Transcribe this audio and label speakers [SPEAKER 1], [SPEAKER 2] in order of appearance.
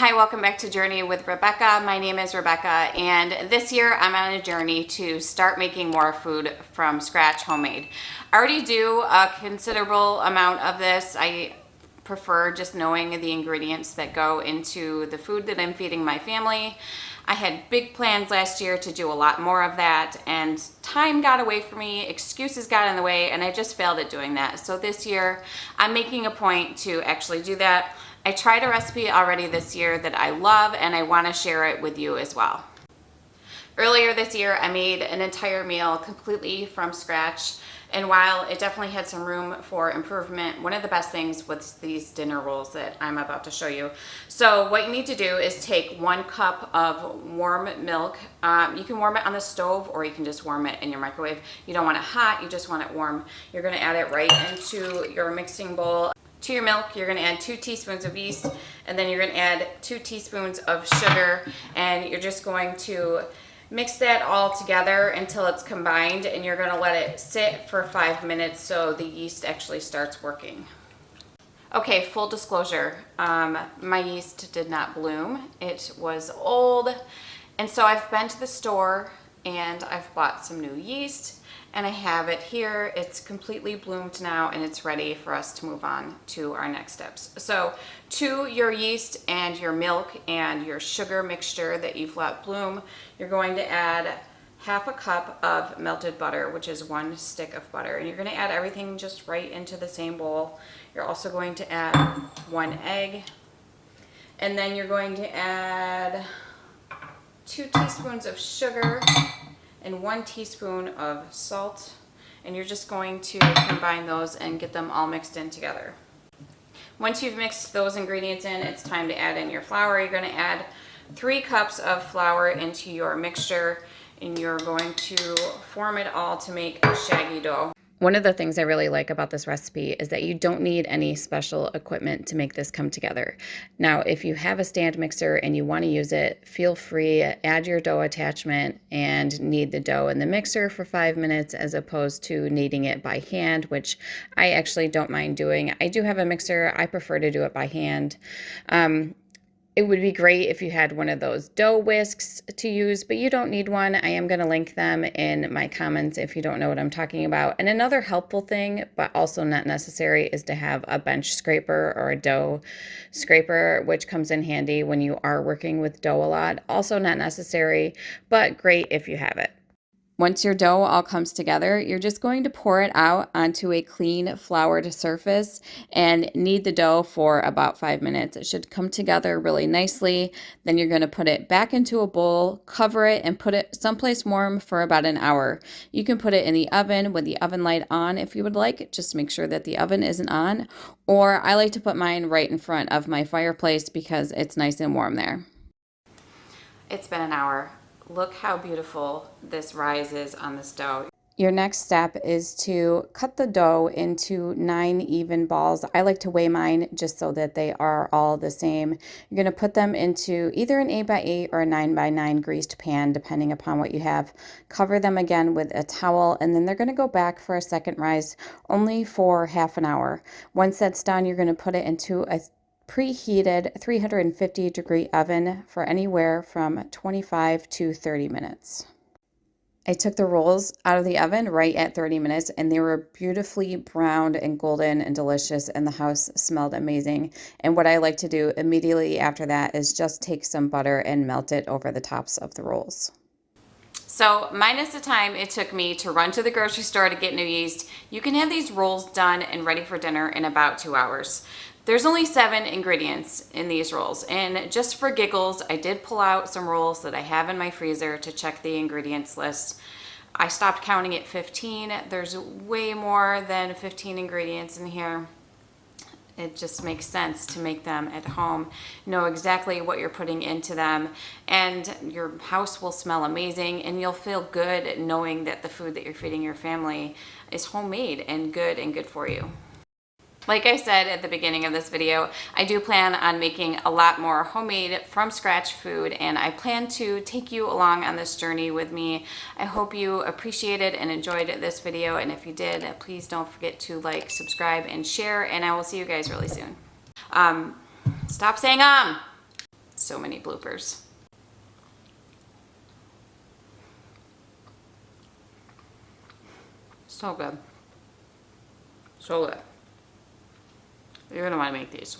[SPEAKER 1] Hi, welcome back to Journey with Rebecca. My name is Rebecca, and this year I'm on a journey to start making more food from scratch, homemade. I already do a considerable amount of this. I prefer just knowing the ingredients that go into the food that I'm feeding my family. I had big plans last year to do a lot more of that, and time got away from me, excuses got in the way, and I just failed at doing that. So this year I'm making a point to actually do that. I tried a recipe already this year that I love, and I want to share it with you as well. Earlier this year, I made an entire meal completely from scratch, and while it definitely had some room for improvement, one of the best things was these dinner rolls that I'm about to show you. So what you need to do is take 1 cup of warm milk. You can warm it on the stove, or you can just warm it in your microwave. You don't want it hot, you just want it warm. You're going to add it right into your mixing bowl. To your milk, you're going to add 2 teaspoons of yeast, and then you're going to add 2 teaspoons of sugar, and you're just going to mix that all together until it's combined, and you're going to let it sit for 5 minutes so the yeast actually starts working. Okay, full disclosure, my yeast did not bloom. It was old, and so I've been to the store and I've bought some new yeast, and I have it here. It's completely bloomed now, and it's ready for us to move on to our next steps. So to your yeast and your milk and your sugar mixture that you've let bloom, you're going to add half a cup of melted butter, which is 1 stick of butter, and you're going to add everything just right into the same bowl. You're also going to add 1 egg, and then you're going to add 2 teaspoons of sugar and 1 teaspoon of salt, and you're just going to combine those and get them all mixed in together. Once you've mixed those ingredients in, it's time to add in your flour. You're going to add 3 cups of flour into your mixture, and you're going to form it all to make a shaggy dough. One of the things I really like about this recipe is that you don't need any special equipment to make this come together. Now, if you have a stand mixer and you want to use it, feel free, add your dough attachment and knead the dough in the mixer for 5 minutes as opposed to kneading it by hand, which I actually don't mind doing. I do have a mixer. I prefer to do it by hand. It would be great if you had one of those dough whisks to use, but you don't need one. I am going to link them in my comments if you don't know what I'm talking about. And another helpful thing, but also not necessary, is to have a bench scraper or a dough scraper, which comes in handy when you are working with dough a lot. Also not necessary, but great if you have it. Once your dough all comes together, you're just going to pour it out onto a clean floured surface and knead the dough for about 5 minutes. It should come together really nicely. Then you're going to put it back into a bowl, cover it, and put it someplace warm for about an hour. You can put it in the oven with the oven light on if you would like. Just make sure that the oven isn't on. Or I like to put mine right in front of my fireplace because it's nice and warm there. It's been an hour. Look how beautiful this rise is on this dough. Your next step is to cut the dough into 9 even balls. I like to weigh mine just so that they are all the same. You're going to put them into either an 8x8 or a 9x9 greased pan, depending upon what you have. Cover them again with a towel, and then they're going to go back for a second rise, only for half an hour. Once that's done, you're going to put it into a preheated 350-degree oven for anywhere from 25 to 30 minutes. I took the rolls out of the oven right at 30 minutes, and they were beautifully browned and golden and delicious, and the house smelled amazing. And what I like to do immediately after that is just take some butter and melt it over the tops of the rolls. So minus the time it took me to run to the grocery store to get new yeast, you can have these rolls done and ready for dinner in about 2 hours. There's only 7 ingredients in these rolls, and just for giggles, I did pull out some rolls that I have in my freezer to check the ingredients list. I stopped counting at 15. There's way more than 15 ingredients in here. It just makes sense to make them at home, know exactly what you're putting into them, and your house will smell amazing, and you'll feel good knowing that the food that you're feeding your family is homemade and good for you. Like I said at the beginning of this video, I do plan on making a lot more homemade from scratch food, and I plan to take you along on this journey with me. I hope you appreciated and enjoyed this video, and if you did, please don't forget to like, subscribe, and share, and I will see you guys really soon. Stop saying so many bloopers. So good. So good. You're gonna wanna make these.